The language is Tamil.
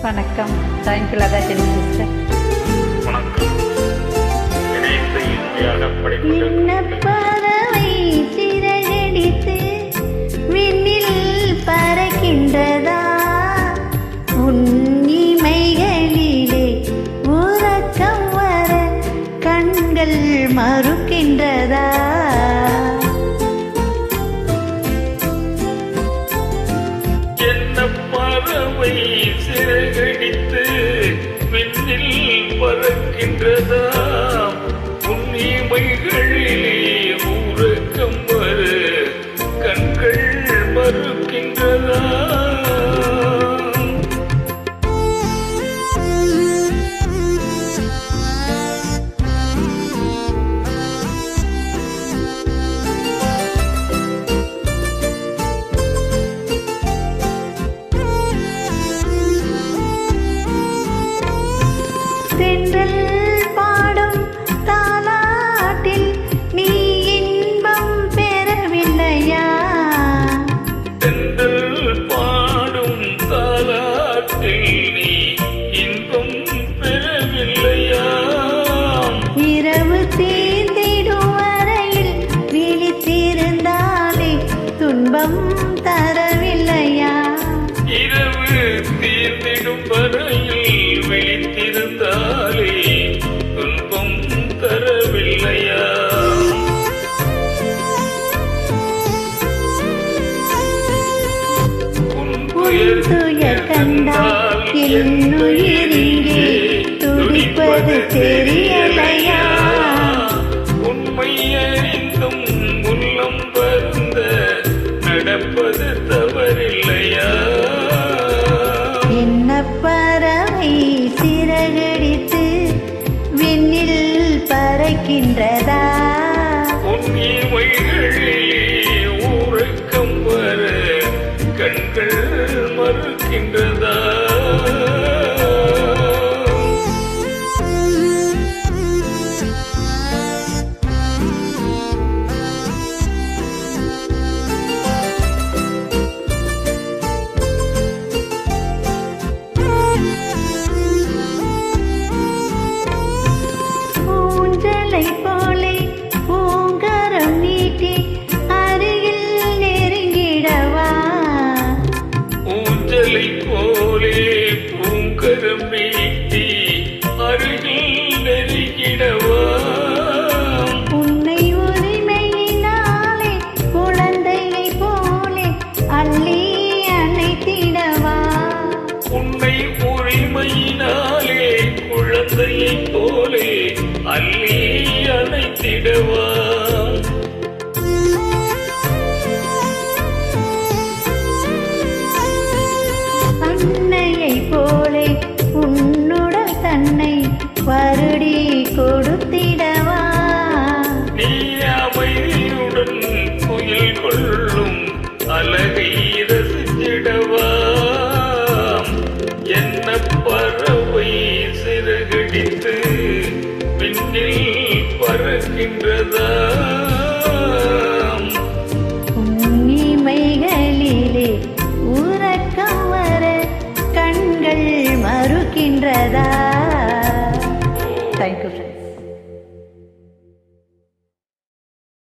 வணக்கம். Thank you Latha sister. வணக்கம். இணையத்தை இனிமையாக படிக்கொண்டிருக்கும் பறவை சிறகடித்து விண்ணில் பறக்கின்றதா? உன்னிமைகளிலே உறக்கம் வர கண்கள் மறுக்கின்றதா? என்ன பறவை சிறகடித்து விண்ணில் பறக்கின்றதா? உன்னிமைகளிலே உறக்கம் வர கண்கள் மறுக்கின்றதா? தென்றல் பாடும் தாலாட்டில் நீ இன்பம் பெறவில்லையா? தென்றல் பாடும் தாலாட்டில் நீ இன்பம் பெறவில்லையா? இரவு தீர்ந்திடும் வரையில் விழித்திருந்தாலே துன்பம் தரவில்லையா? இரவு தீர்ந்திடும் வரையில் விழித்திருந்தாலே துன்பம் தரவில்லையா? துயர் கண்டால் என்னுயிரிங்கே துடிப்பது தெரியலையா? உண்மை அறிந்தும் உள்ளம் வருந்த நடப்பது தவறில்லையா? என்ன பறவை சிறகடித்து விண்ணில் பறக்கின்றதா? உன்னிமைகளிலே உறக்கம் வர கண்கள் மறுக்கின்றதா? ஊஞ்சலை போலே பூங்கரம் நீட்டி அருகில் நெருங்கிடவா? ஊஞ்சலை போலே பூங்கரம் நீட்டி அருகில் நெருங்கிடவா? உன்னை உரிமையினாலே குழந்தையை போலே அள்ளி அணைத்திடவா? உன்னை உரிமையினாலே குழந்தையைப் போலே அள்ளி அணைத்திடவா? அன்னையை போலே உன்னுடன் தன்னை வருடி கொடுத்திட